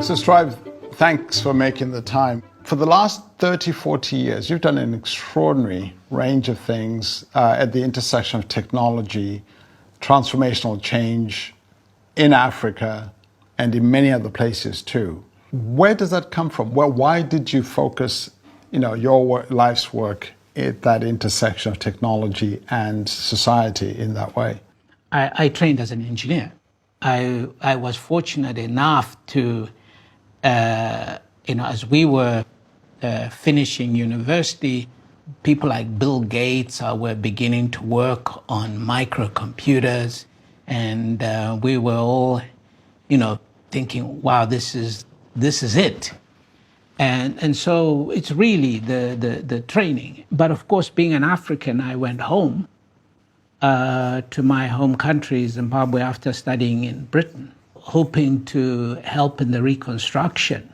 So Strive, thanks for making the time. For the last 30, 40 years, you've done an extraordinary range of things at the intersection of technology, transformational change in Africa, and in many other places too. Where does that come from? Well, why did you focus, your life's work at that intersection of technology and society in that way? I trained as an engineer. I was fortunate enough to, as we were finishing university, people like Bill Gates were beginning to work on microcomputers, and we were all, thinking, wow, this is it. And so it's really the training. But of course, being an African, I went home to my home country, Zimbabwe, after studying in Britain, hoping to help in the reconstruction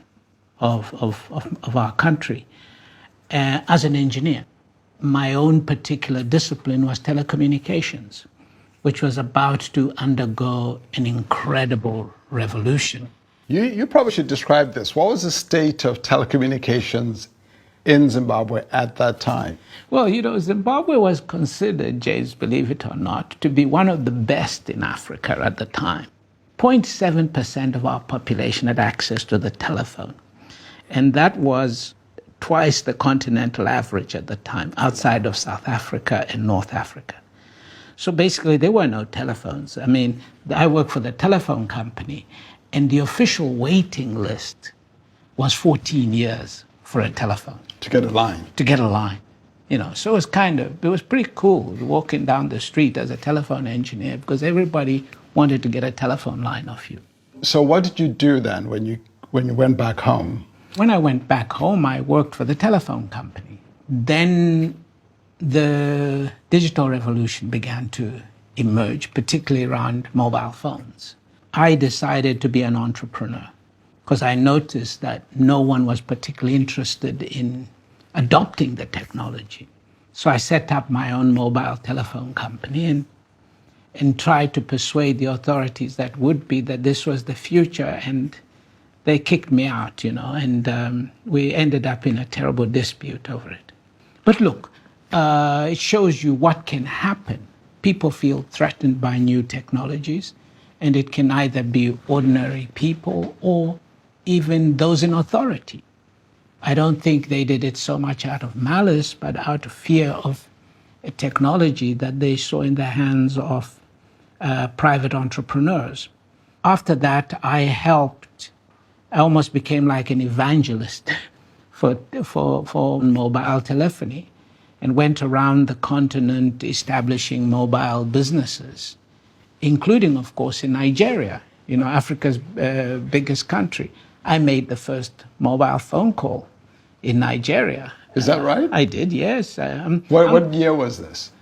of our country as an engineer. My own particular discipline was telecommunications, which was about to undergo an incredible revolution. You probably should describe this. What was the state of telecommunications in Zimbabwe at that time? Well, Zimbabwe was considered, James, believe it or not, to be one of the best in Africa at the time. 0.7% of our population had access to the telephone. And that was twice the continental average at the time, outside of South Africa and North Africa. So basically, there were no telephones. I mean, I worked for the telephone company, and the official waiting list was 14 years for a telephone. To get a line. To get a line. So it was pretty cool walking down the street as a telephone engineer, because everybody wanted to get a telephone line off you. So what did you do then when you went back home? When I went back home, I worked for the telephone company. Then the digital revolution began to emerge, particularly around mobile phones. I decided to be an entrepreneur because I noticed that no one was particularly interested in adopting the technology. So I set up my own mobile telephone company and tried to persuade the authorities that this was the future, and they kicked me out, and we ended up in a terrible dispute over it. But look, it shows you what can happen. People feel threatened by new technologies, and it can either be ordinary people or even those in authority. I don't think they did it so much out of malice, but out of fear of a technology that they saw in the hands of private entrepreneurs. After that, I almost became like an evangelist for mobile telephony, and went around the continent establishing mobile businesses, including, of course, in Nigeria, Africa's biggest country. I made the first mobile phone call in Nigeria. Is that right? I did, yes. What year was this?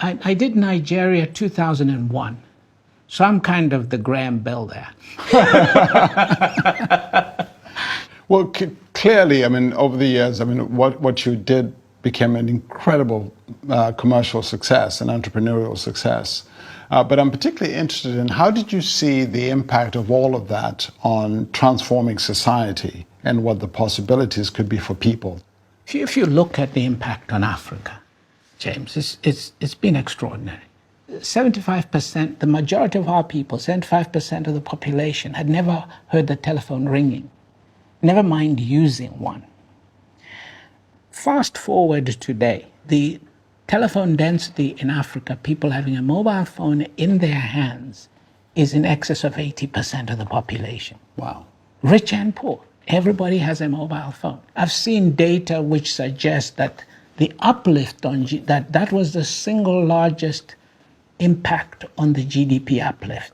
I did Nigeria 2001. So I'm kind of the Graham Bell there. Well, clearly, over the years, what you did became an incredible commercial success, an entrepreneurial success. But I'm particularly interested in how did you see the impact of all of that on transforming society and what the possibilities could be for people? If you look at the impact on Africa, James, it's been extraordinary. 75%, the majority of our people, 75% of the population had never heard the telephone ringing, never mind using one. Fast forward to today, the telephone density in Africa, people having a mobile phone in their hands, is in excess of 80% of the population. Wow. Rich and poor, everybody has a mobile phone. I've seen data which suggests that the uplift that was the single largest impact on the GDP uplift.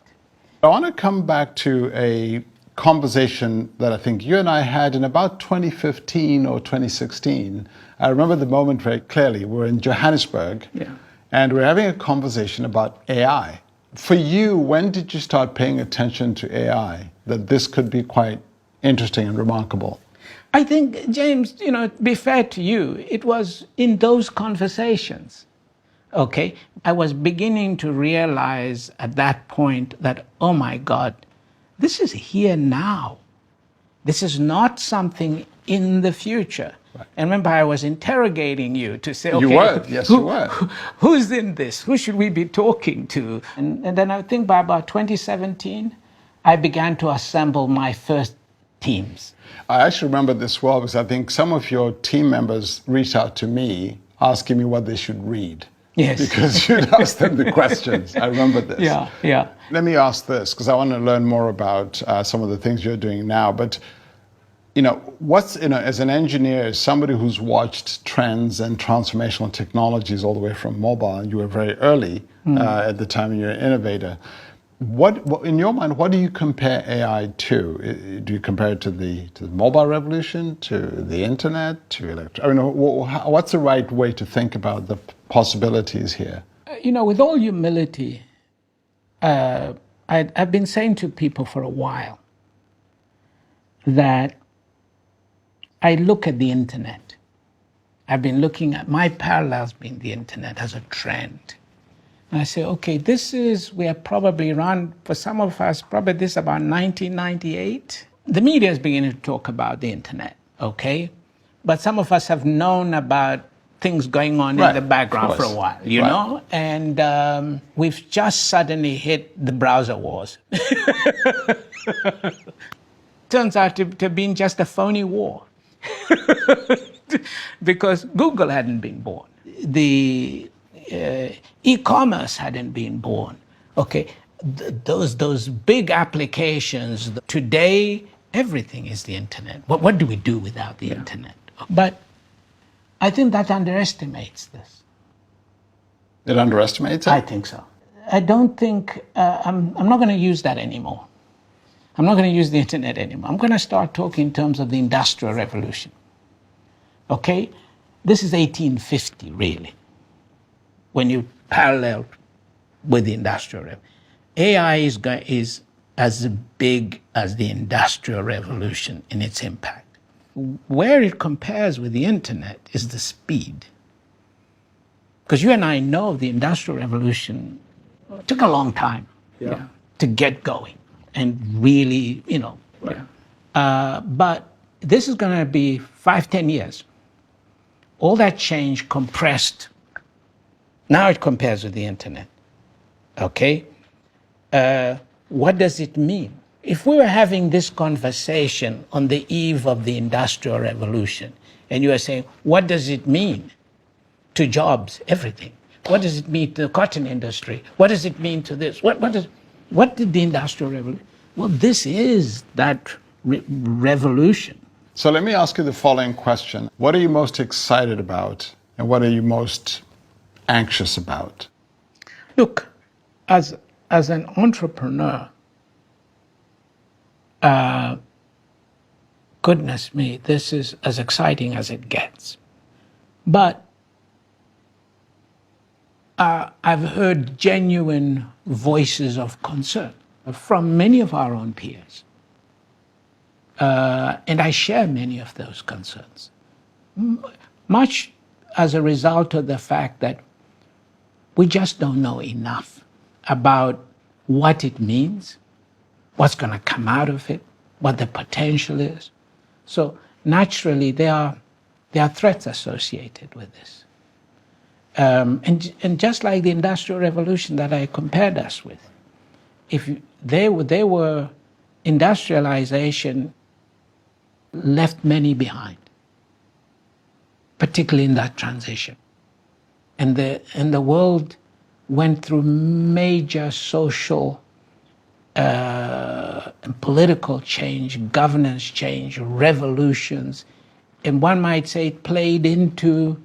I want to come back to a conversation that I think you and I had in about 2015 or 2016. I remember the moment very clearly. We're in Johannesburg, and we're having a conversation about AI. For you, when did you start paying attention to AI, that this could be quite interesting and remarkable? I think, James, to be fair to you, it was in those conversations. Okay, I was beginning to realize at that point that, oh my God, this is here now. This is not something in the future. Right. And remember, I was interrogating you to say, okay, You were, yes, you were. Who's in this? Who should we be talking to? And then I think by about 2017, I began to assemble my first teams. I actually remember this well because I think some of your team members reached out to me asking me what they should read. Yes. Because you'd ask them the questions. I remember this. Yeah, yeah. Let me ask this, because I want to learn more about some of the things you're doing now. But, as an engineer, as somebody who's watched trends and transformational technologies all the way from mobile, and you were very early at the time, and you're an innovator. What, in your mind, what do you compare AI to? Do you compare it to the mobile revolution, to the internet, to what's the right way to think about the possibilities here? With all humility, I've been saying to people for a while that I look at the internet. I've been looking at my parallels being the internet as a trend. And I say, okay, we are probably around, for some of us, probably this about 1998. The media is beginning to talk about the internet, okay? But some of us have known about things going on in the background for a while, you know? And we've just suddenly hit the browser wars. Turns out to have been just a phony war. Because Google hadn't been born. The e-commerce hadn't been born. Okay, those big applications. Today, everything is the internet. What do we do without the internet? But I think that underestimates this. It underestimates it? I think so. I don't think, I'm not going to use that anymore. I'm not going to use the internet anymore. I'm going to start talking in terms of the Industrial Revolution. Okay? This is 1850, really, when you parallel with the Industrial Revolution. AI is as big as the Industrial Revolution in its impact. Where it compares with the internet is the speed. Because you and I know the Industrial Revolution took a long time to get going and really, but this is going to be 5-10 years. All that change compressed. Now it compares with the internet. Okay? What does it mean? If we were having this conversation on the eve of the Industrial Revolution, and you are saying, what does it mean to jobs, everything? What does it mean to the cotton industry? What does it mean to this? What did the Industrial Revolution? Well, this is that revolution. So let me ask you the following question. What are you most excited about, and what are you most anxious about? Look, as an entrepreneur, goodness me, this is as exciting as it gets. But I've heard genuine voices of concern from many of our own peers. And I share many of those concerns, much as a result of the fact that we just don't know enough about what it means, what's going to come out of it, what the potential is. So naturally, there are threats associated with this. And just like the Industrial Revolution that I compared us with, if they were industrialization left many behind, particularly in that transition. And the world went through major social and political change, governance change, revolutions, and one might say it played into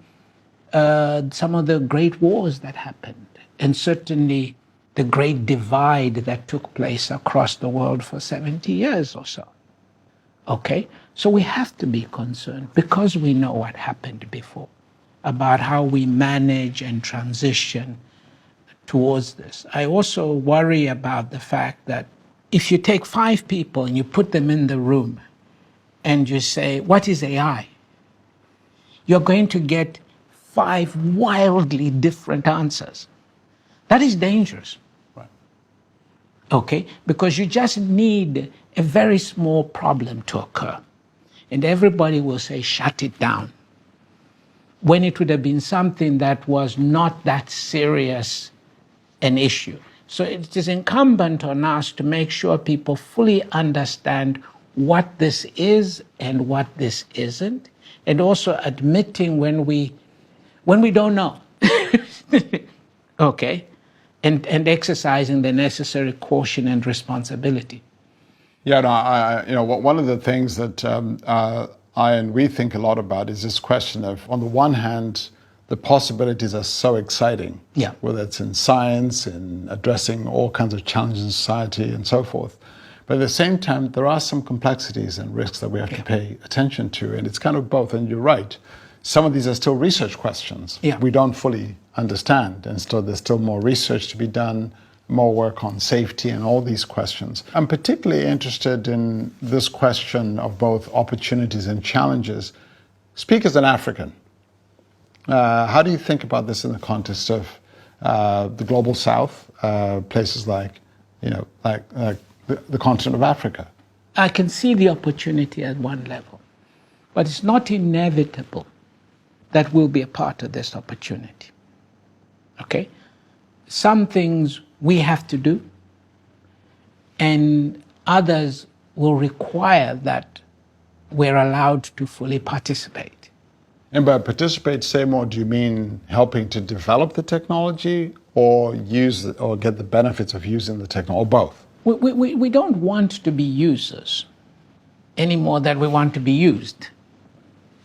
some of the great wars that happened, and certainly the great divide that took place across the world for 70 years or so. Okay? So we have to be concerned, because we know what happened before, about how we manage and transition towards this. I also worry about the fact that if you take 5 people and you put them in the room and you say, what is AI? You're going to get 5 wildly different answers. That is dangerous. Right. Okay? Because you just need a very small problem to occur. And everybody will say, shut it down, when it would have been something that was not that serious an issue. So it is incumbent on us to make sure people fully understand what this is and what this isn't, and also admitting when we don't know, okay, and exercising the necessary caution and responsibility. Yeah, no, one of the things that I and we think a lot about is this question of, on the one hand, the possibilities are so exciting, Yeah. whether it's in science, in addressing all kinds of challenges in society and so forth. But at the same time, there are some complexities and risks that we have to pay attention to, and it's kind of both, and you're right. Some of these are still research questions. Yeah. We don't fully understand, and so there's still more research to be done, more work on safety and all these questions. I'm particularly interested in this question of both opportunities and challenges. Speak as an African. How do you think about this in the context of the global South, places like, the continent of Africa? I can see the opportunity at one level, but it's not inevitable that we'll be a part of this opportunity. Okay? Some things we have to do, and others will require that we're allowed to fully participate. And by participate, say more, do you mean helping to develop the technology or get the benefits of using the technology, or both? We don't want to be users any more than we want to be used.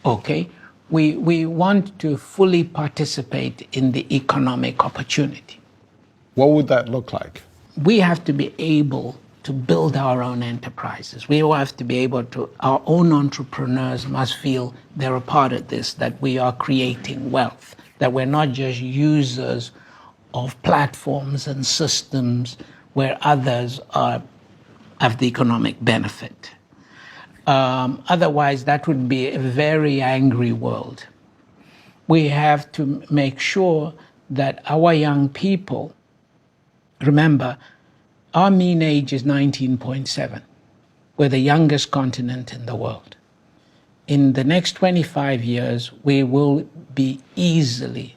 Okay? We want to fully participate in the economic opportunity. What would that look like? We have to be able to build our own enterprises. We will have to be able to, our own entrepreneurs must feel they're a part of this, that we are creating wealth, that we're not just users of platforms and systems where others have the economic benefit. Otherwise, that would be a very angry world. We have to make sure that our young people, remember, our mean age is 19.7. We're the youngest continent in the world. In the next 25 years, we will be easily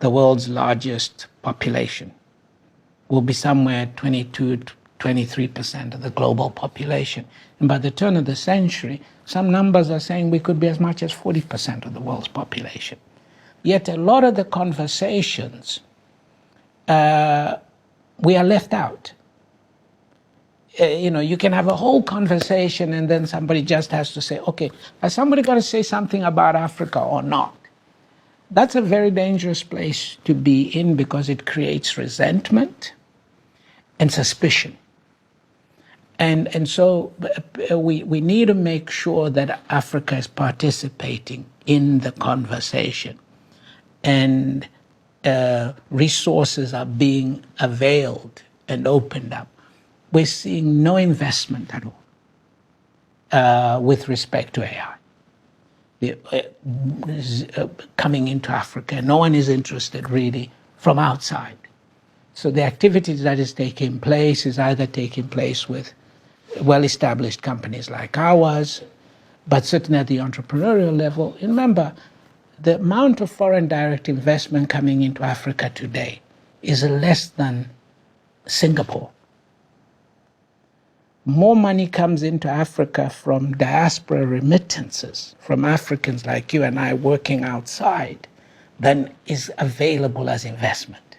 the world's largest population. We'll be somewhere 22 to 23% of the global population. And by the turn of the century, some numbers are saying we could be as much as 40% of the world's population. Yet a lot of the conversations, we are left out. You can have a whole conversation and then somebody just has to say, okay, has somebody got to say something about Africa or not? That's a very dangerous place to be in because it creates resentment and suspicion. And so we need to make sure that Africa is participating in the conversation, and resources are being availed and opened up. We're seeing no investment at all with respect to AI. Coming into Africa, no one is interested really from outside. So the activities that is taking place is either taking place with well-established companies like ours, but certainly at the entrepreneurial level. Remember, the amount of foreign direct investment coming into Africa today is less than Singapore. More money comes into Africa from diaspora remittances, from Africans like you and I working outside, than is available as investment.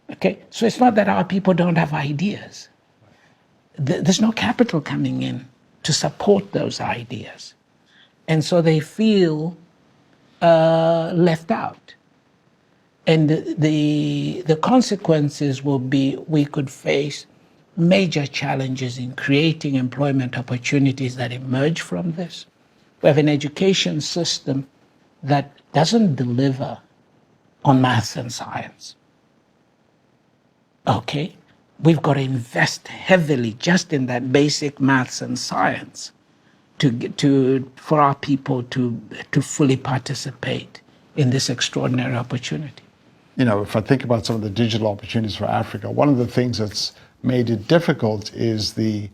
Okay? So it's not that our people don't have ideas. There's no capital coming in to support those ideas. And so they feel left out. And the consequences will be we could face major challenges in creating employment opportunities that emerge from this. We have an education system that doesn't deliver on maths and science. Okay? We've got to invest heavily just in that basic maths and science for our people to fully participate in this extraordinary opportunity. If I think about some of the digital opportunities for Africa, one of the things that's made it difficult is the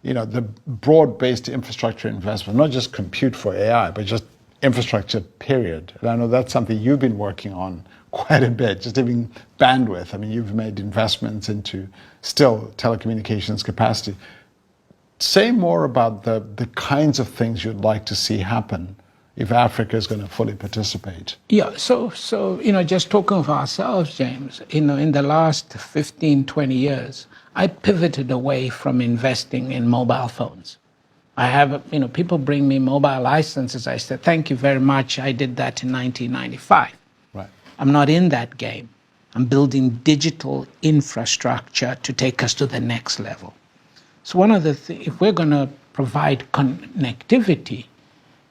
the broad-based infrastructure investment, not just compute for AI, but just infrastructure, period. And I know that's something you've been working on quite a bit, just even bandwidth. I mean, you've made investments into still telecommunications capacity. Say more about the kinds of things you'd like to see happen if Africa is going to fully participate. Yeah, so just talking of ourselves, James, in the last 15, 20 years, I pivoted away from investing in mobile phones. I have, people bring me mobile licenses. I said, thank you very much. I did that in 1995. Right. I'm not in that game. I'm building digital infrastructure to take us to the next level. So one of the things, if we're going to provide connectivity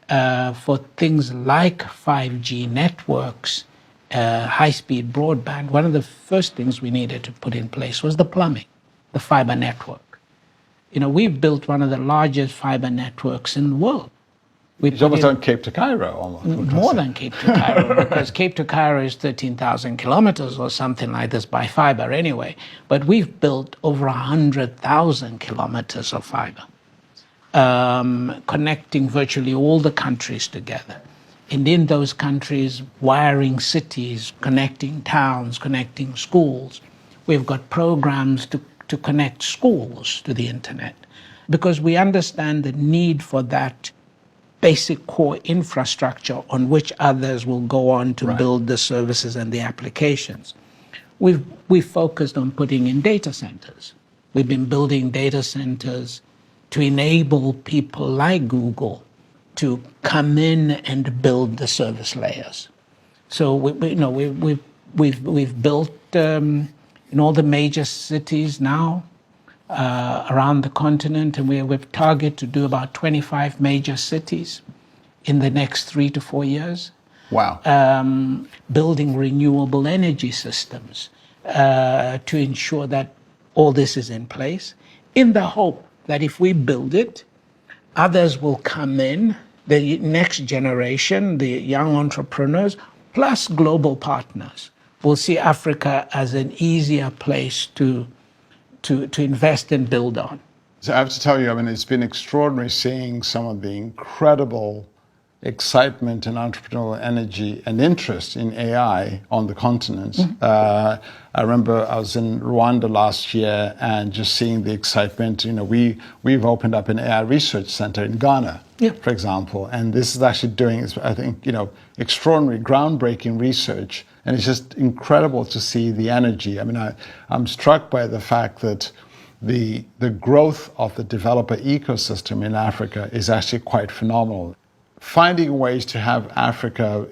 for things like 5G networks, high-speed broadband, one of the first things we needed to put in place was the plumbing, the fiber network. We've built one of the largest fiber networks in the world. It's almost on Cape to Cairo, almost. More than Cape to Cairo, because Cape to Cairo is 13,000 kilometers or something like this by fiber anyway. But we've built over 100,000 kilometers of fiber, connecting virtually all the countries together. And in those countries, wiring cities, connecting towns, connecting schools. We've got programs to connect schools to the internet, because we understand the need for that basic core infrastructure on which others will go on to build the services and the applications. We've focused on putting in data centers. We've been building data centers to enable people like Google to come in and build the service layers. So we've built in all the major cities now around the continent, and we've targeted to do about 25 major cities in the next 3 to 4 years. Wow. Building renewable energy systems to ensure that all this is in place, in the hope that if we build it, others will come in, the next generation, the young entrepreneurs, plus global partners, will see Africa as an easier place to invest and build on. So I have to tell you, I mean, it's been extraordinary seeing some of the incredible excitement and entrepreneurial energy and interest in AI on the continent. I remember I was in Rwanda last year and just seeing the excitement. We've opened up an AI research center in Ghana, for example, and this is actually doing, I think, extraordinary, groundbreaking research. And it's just incredible to see the energy. I mean, I'm struck by the fact that the growth of the developer ecosystem in Africa is actually quite phenomenal. Finding ways to have Africa,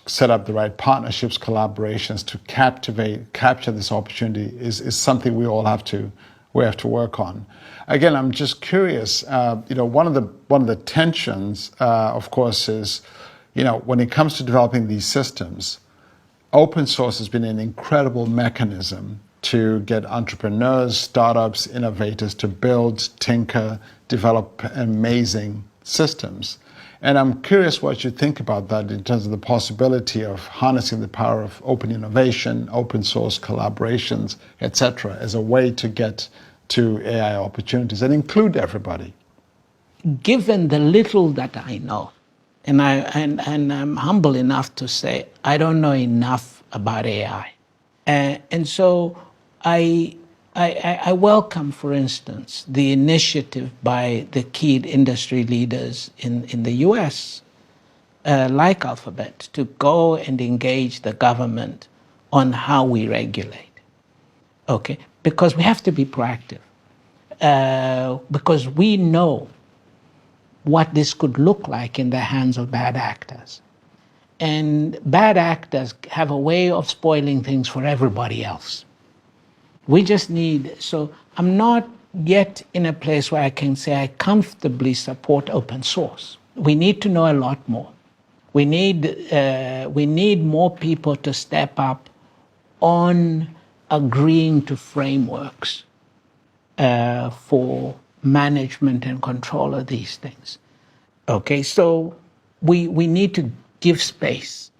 set up the right partnerships, collaborations to capture this opportunity is something we all have to work on. Again, I'm just curious. One of the tensions, of course, is when it comes to developing these systems, open source has been an incredible mechanism to get entrepreneurs, startups, innovators to build, tinker, develop amazing systems. And I'm curious what you think about that in terms of the possibility of harnessing the power of open innovation, open source collaborations, etc., as a way to get to AI opportunities and include everybody. Given the little that I know, and I'm humble enough to say I don't know enough about AI, and so I welcome, for instance, the initiative by the key industry leaders in the US, like Alphabet, to go and engage the government on how we regulate. Okay, because we have to be proactive, because we know what this could look like in the hands of bad actors. And bad actors have a way of spoiling things for everybody else. We just so I'm not yet in a place where I can say I comfortably support open source. We need to know a lot more. We need more people to step up on agreeing to frameworks for management and control of these things. Okay, so we need to give space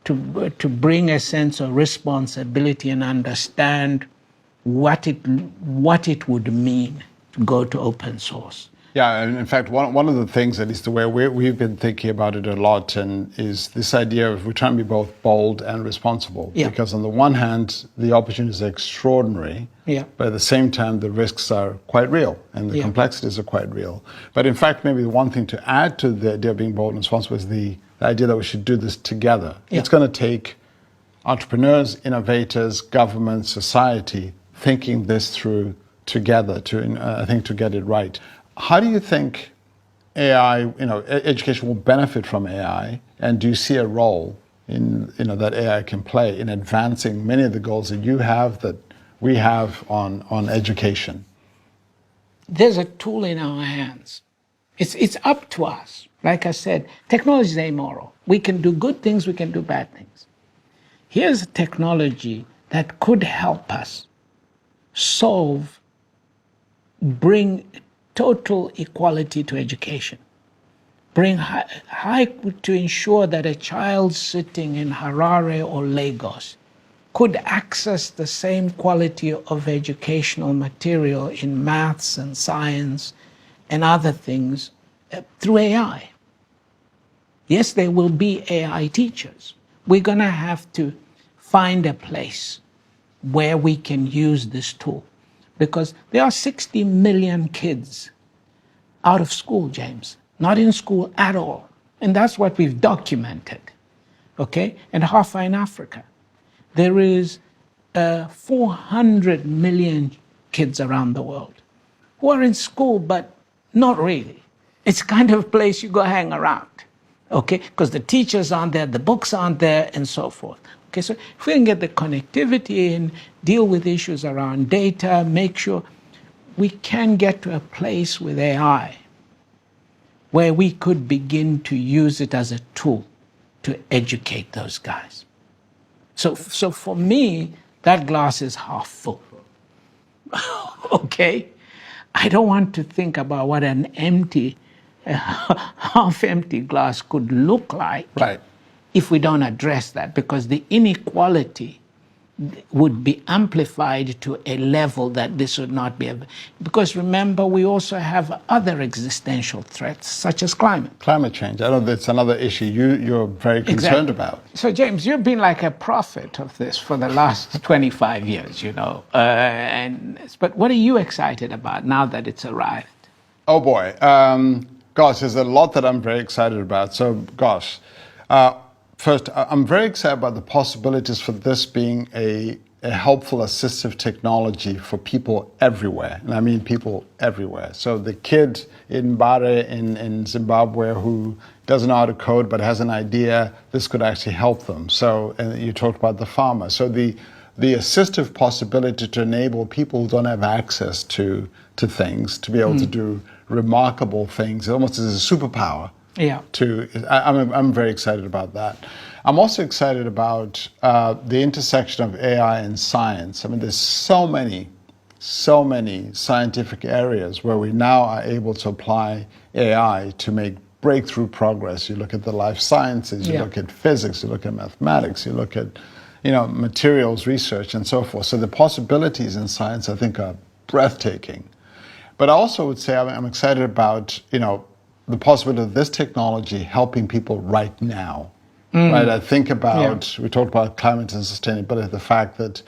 to bring a sense of responsibility and understand what it would mean to go to open source. Yeah, and in fact, one of the things, at least the way we've been thinking about it a lot, and is this idea of we're trying to be both bold and responsible. Yeah. Because on the one hand, the opportunities are extraordinary, Yeah. but at the same time, the risks are quite real and the Yeah. complexities are quite real. But in fact, maybe the one thing to add to the idea of being bold and responsible is the idea that we should do this together. Yeah. It's going to take entrepreneurs, innovators, government, society thinking this through together I think, to get it right. How do you think AI, education will benefit from AI, and do you see a role in, that AI can play in advancing many of the goals that you have, that we have on education? There's a tool in our hands. It's up to us. Like I said, technology is amoral. We can do good things, we can do bad things. Here's a technology that could help us bring total equality to education, bring to ensure that a child sitting in Harare or Lagos could access the same quality of educational material in maths and science and other things through AI. Yes, there will be AI teachers. We're going to have to find a place where we can use this tool, because there are 60 million kids out of school, James, not in school at all. And that's what we've documented, okay? And half are in Africa. There is 400 million kids around the world who are in school, but not really. It's kind of a place you go hang around, okay? Because the teachers aren't there, the books aren't there, and so forth. Okay, so if we can get the connectivity in, deal with issues around data, make sure we can get to a place with AI where we could begin to use it as a tool to educate those guys. So for me, that glass is half full. Okay? I don't want to think about what an half-empty glass could look like. Right. If we don't address that, because the inequality would be amplified to a level that this would not be. Because remember, we also have other existential threats, such as climate. Climate change. I know that's another issue you're very concerned about. So, James, you've been like a prophet of this for the last 25 years, but what are you excited about now that it's arrived? Oh, boy. Gosh, there's a lot that I'm very excited about. So, gosh. First, I'm very excited about the possibilities for this being a helpful assistive technology for people everywhere. And I mean people everywhere. So the kid in Mbare in Zimbabwe who doesn't know how to code but has an idea, this could actually help them. So, and you talked about the farmer. So the assistive possibility to enable people who don't have access to things to be able to do remarkable things, almost as a superpower. Yeah. I'm very excited about that. I'm also excited about the intersection of AI and science. I mean, there's so many scientific areas where we now are able to apply AI to make breakthrough progress. You look at the life sciences, you look at physics, you look at mathematics, you look at materials research and so forth. So the possibilities in science, I think, are breathtaking. But I also would say I'm excited about the possibility of this technology helping people right now. Right? I think about, we talked about climate and sustainability, the fact that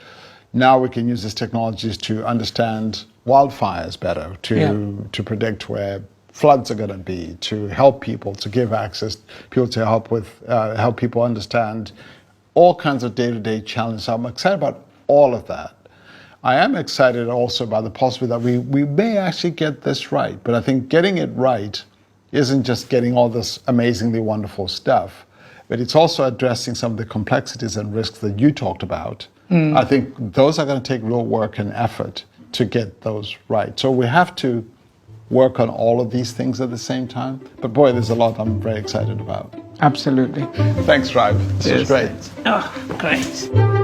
now we can use these technologies to understand wildfires better, to predict where floods are going to be, to help people, to give access, people to help people understand all kinds of day-to-day challenges. So I'm excited about all of that. I am excited also about the possibility that we may actually get this right. But I think getting it right isn't just getting all this amazingly wonderful stuff, but it's also addressing some of the complexities and risks that you talked about. I think those are going to take real work and effort to get those right. So we have to work on all of these things at the same time. But boy, there's a lot I'm very excited about. Absolutely. Thanks, Rive. This was great. Oh, great.